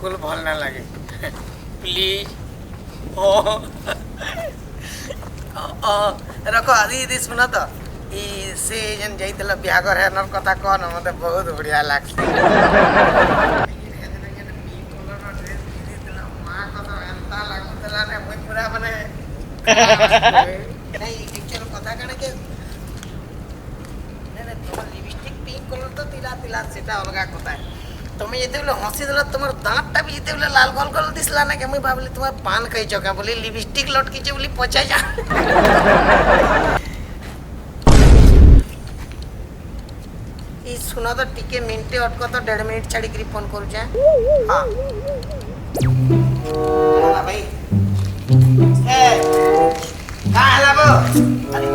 बिल्कुल भल ना लगे प्लीज ओ रखो दीदी सुन तो से जन जाइतला ब्यागर है नर कथा कौन मते बहुत बढ़िया लागছে पूरा माने नहीं एक्चुअल कथा कने के ने तुम लिपस्टिक पिंक कलर तो तिला तिला सेटा अलगा कथा है তুমি যেতেবেলে হসি দিলা তোমার দাঁতটা বি যেতেবেলে লাল গোল গোল দিছলা না আমি ভাবলি তোমার পান খাইছো কা বলি লিপস্টিক লটকিছে বলি পচা যা ई सुना तो टिके मिनटे अटको तो 1.5 मिनट छाड़ी करी फोन करू जा हां ना भाई ए का हला बो अरे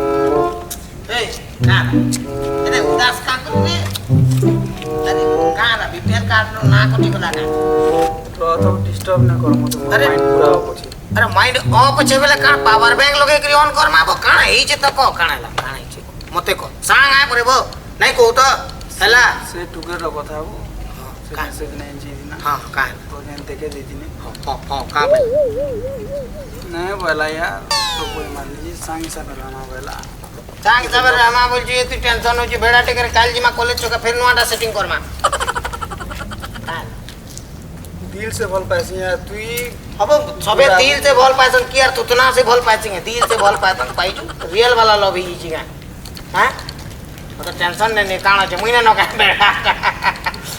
ए ना एने उदास का करू रे अरे गाना बीपीएल कार्ड नो ना कोटी गला का तो डिस्टर्ब ना कर मत माइंड पूरा ऑफ अछि अरे माइंड ऑफ अछि बेले का पावर बैंक लगे करी ऑन कर माबो काना हे जे त को काना ला काना हे मते को सांग आय परे बो नहीं को तो हला से टुगेर रो कथा हो से मैसेज नै जी ना हां का तो जन देखे दे दिने हां का भाई नहीं बोला यार तो कोई मान लीजिए सांग सब रहना बोला सांग सब रहमा बोल जी तू टेंशन हो जी बेड़ा टेकर काल जी मा कॉलेज चोका फिर नोडा सेटिंग करमा दिल से बोल पासी यार तू अब सबे दिल से बोल पासन की यार तुतना से बोल पाएंगे दिल से बोल पासन पाइजू रियल वाला लव ही जीगा हां तो टेंशन ने काना छ मुइने न का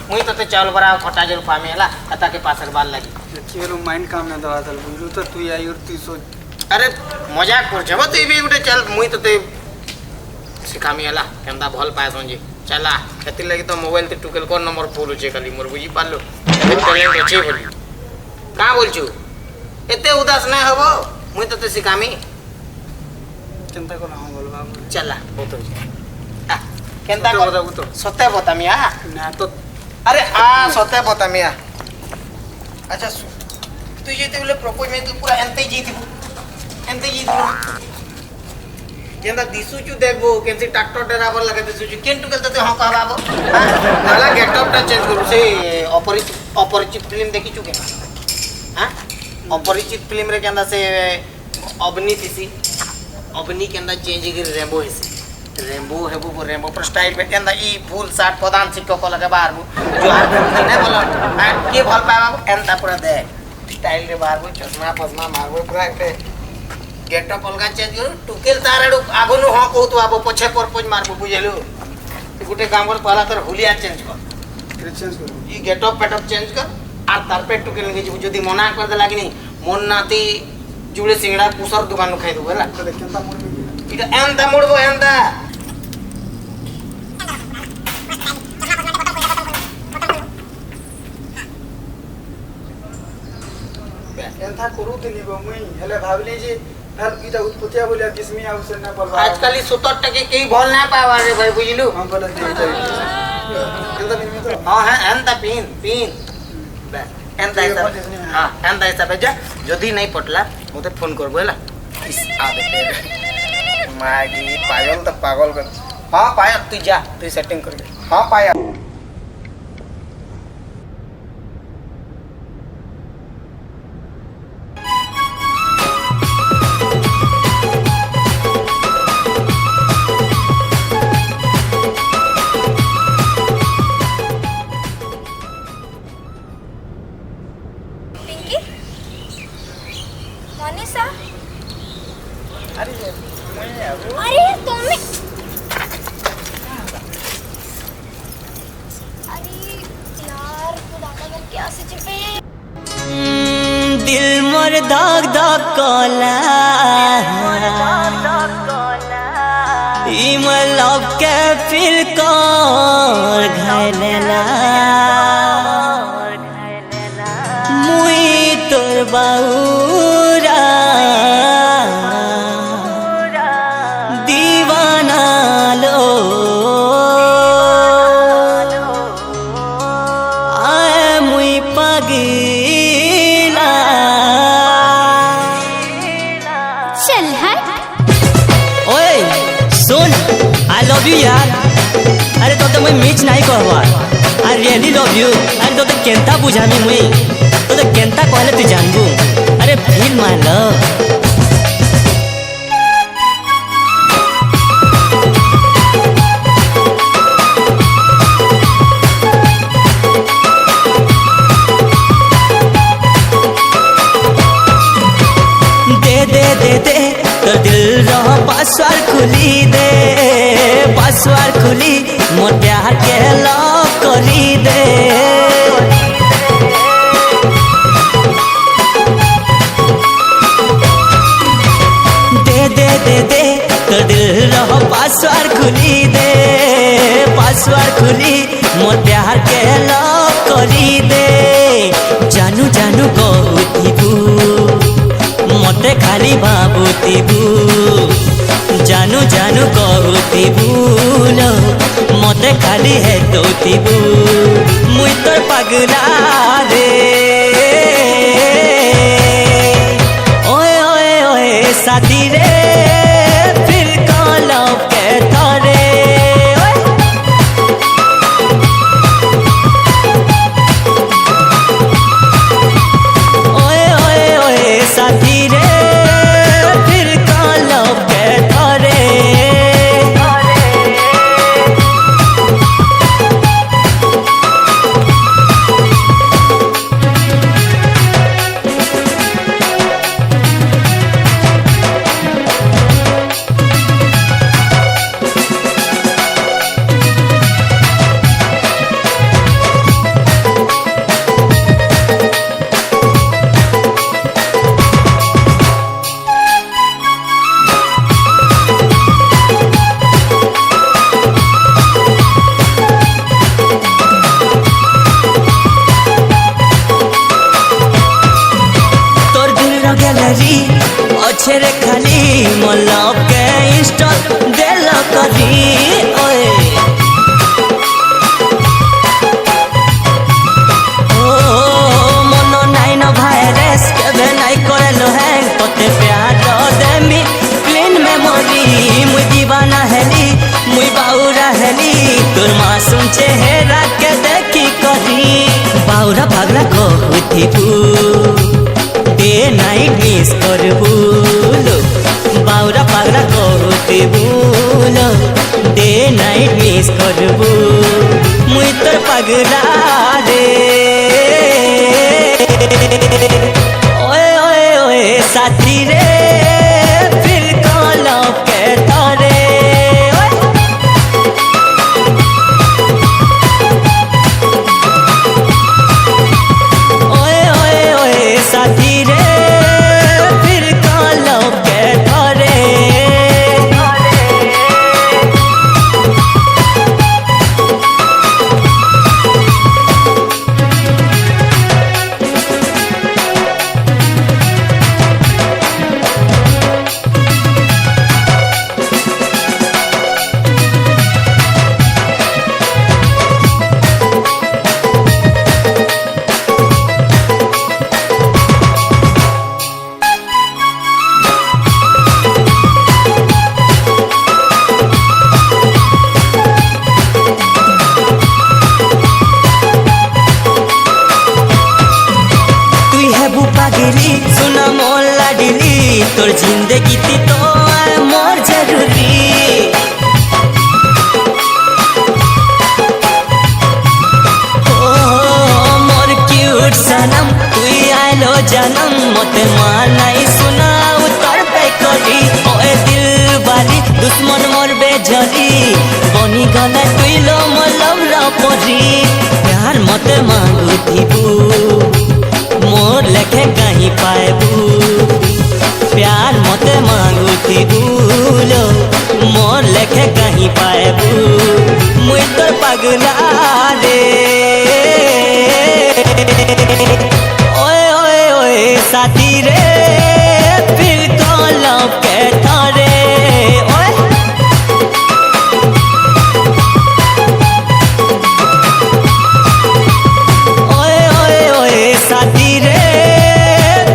मुई तो चावल बरा खटा जल फामे हला अता के पासर बाल लागी केरो माइंड काम न दवा दल बुझू तो तू आई और तू सो अरे मजाक कर छबो तू भी उठे चल मुई तो ते सिकामी हला केंदा भल पाएसन जी चला खेती लगी तो मोबाइल ते टुकेल कोन नंबर फोन छे खाली मोर बुझी पालो टैलेंट छे बोली का बोल छु एते उदास न हबो मुई तो ते सिकामी चिंता को ना बोलबा चला बहुत केंता को तो सत्य बतामिया ना तो अरे आ सत्य बतामिया अच्छा तू जेते बोले प्रपोज में तू पूरा एंते जीती केंदा दिसु छु देखबो केंसी ट्रैक्टर ड्राइवर लगे दिसु छु केन टुकल तते हां कहबाबो नाला गेटअप टा चेंज करू से अपरिचित फिल्म देखि छु के हां अपरिचित फिल्म रे केंदा से अबनी थिसी अबनी केंदा चेंज कर रेम्बो हिसी रेम्बो हेबो रेम्बो पर स्टाइल पे केंदा ई फुल शर्ट प्रधान सिक्को को लगे बाहर जो हार नहीं बोला के भल पाबा एंता पूरा दे स्टाइल रे बाहर चश्मा पसमा मारबो पूरा एक गेटअप अलगा चेंज करू टुकेल तारडू आगो नु हां कहू तो आबो पछे परपोज मारबो बुझेलु गुटे काम कर पहला तर हुलिया चेंज कर ई गेटअप पेटअप चेंज कर आर तार पे टुकेल लगे जदी मना कर दे लागी नहीं मन नाती जुड़े सिंगड़ा कुसर दुकान खाइ दो होला तो केंता मोड़ इटा एंता मोड़बो एंता एंता करू दिनी बो मुई हेले भाबली जे हर इटा उत्पत्तिया बोलिया किसमी आवश्य ना पलवा आजकल 70 टके के भल ना पावा रे भाई बुझिलु हम बोला दे एंता पिन तो हां है एंता पिन बस एंता ऐसा हां एंता ऐसा भेजा जदी नहीं पटला मते फोन करबो हैला आ दे मागी पायल तो पागल कर हां पायल तू जा तू सेटिंग कर हां पायल मनीषा अरे अरे तुम अरे यार खुदा का क्या सिचुएशन दिल मोर दाग दाग कोला इम लव के फील कर घायलेला मुई तोर बाउरा दीवाना लो आए मुई पगीला चल हट ओए सुन आई लव यू यार अरे तो मैं मिच नहीं कहवा आई रियली लव यू अरे तो केंता बुझामी मुई तो केंता कहले तू जानबू अरे फील माय लव दे तो दिल रहो पासवार खुली दे पासवार खुली मोर प्यार के लॉक करी दे दे तो दिल रहो पासवार खुली दे पासवार खुली मोर प्यार के लॉक करी दे जानू जानू कहूथिबू मते खाली भाबुथिबू जानू जानू कहूथिबू लो मते खाली हेतुथिबू मुई तोर पगला रे ओए ओए ओए साथी रे फिर कलो के थरे ओए ओए ओए साथी रे अच्छे रे खाली मला के इंस्टॉल देला करी ओए ओ मनो नाइ न वायरस केबे नाइ करलो हैंग तोते प्यार दे मी क्लीन मेमोरी मुई दीवाना हेली मुई बाउरा हेली तोर मासूम चेहरा के देखी करी बाउरा भागला कहूथिबू डे नाइट मिस करबू बाउरा पागला कहूथिबू डे नाइट मिस करबू मुई तोर पगला रे ओए ओए ओए साथी रे फिर कलो के थरे ओए ओए ओए साथी रे फिर कलो के थरे सुना मोर लाडली तोर जिंदगी ती तो मोर जरूरी ओ मोर क्यूट सनम तू आइलो जन्म मते मानाई सुना उतर पे करी ओए दिल वाली दुश्मन मोर बेजरी बनी गला तुइलो मलम रा परी प्यार मते मांगुथिबू मोर लेखे कहीं पाएबू प्यार मते मांगुथिबू लो मोर लेखे कहीं पाएबू मुई तोर पगला रे ओए ओए ओए साथी रे फिर कलो के थरे ओए ओए ओए ओए साथी रे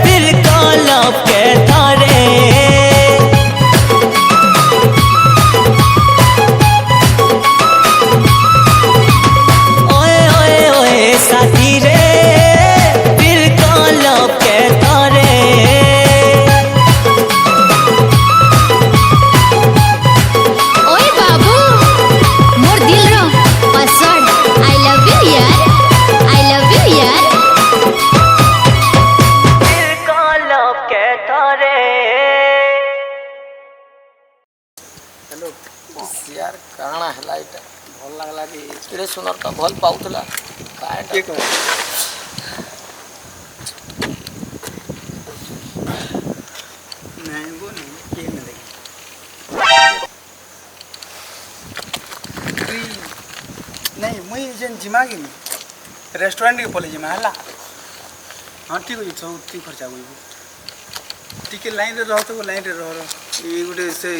फिर कलो के थरे यार काଣା ହେଲା ଏଇଟା ଭଲ ଲାଗଲା କି ଏତେ ସୁନ୍ଦର ତ ଭଲ ପାଉଥିଲା କାଏଟା କହ ନାଇଁ ବୋ ନାଇଁ କିଏ ନା ଦେଖି ନାଇଁ ମୁଇଁ ଯେନ୍ ଯିମା କି ରେଷ୍ଟୁରାଣ୍ଟ ଟିକେ ପଲେଇ ଯିମା ହେଲା ହଁ ଠିକ୍ ଅଛି ସବୁ ଠିକ୍ ଖର୍ଚ୍ଚା କରିବୁ ଟିକେ ଲାଇନ୍ରେ ରହ ତ ଲାଇନ୍ରେ ରହ ଏଇ ଗୋଟେ ସେ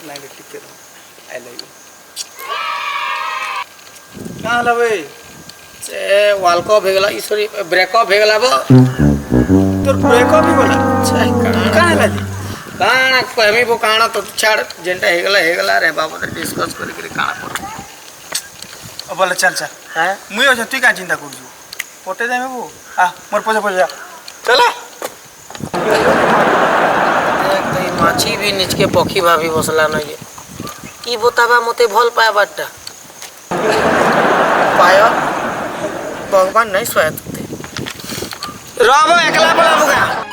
ଲାଇନ୍ରେ ଟିକେ ରହ ଆଇ ଲଭ୍ ୟୁ କାଁ ହେଲା ଭାଇ ସେ ୱାର୍ଲ୍ଡ କପ୍ ହେଇଗଲା ଇ ସରି ବ୍ରେକଅପ୍ ହେଇଗଲା ବ তোর ব্রেকअপ ही बोला कां ହେଲା ଯେ କାଣା କହିମି ବୋ କାଣା ତ ଛାଡ଼ ଯେନ୍ଟା ହେଇଗଲା ରେ ବାବଦରେ ଡିସ୍କସ୍ କରିକିରି କାଣା କର बोला चल चल হ্যাঁ मुई अच्छा तुई कां चिंता करछु पटे जाइमे बो आ मोर पछे पछे जा चला देख तो ई माछी भी निचके पक्षी भाभी बसला न ये ई बतावा मते भल पाए बाटा पायो भगवान नहीं सोया तुते रहबो एकला पड़ा बुगा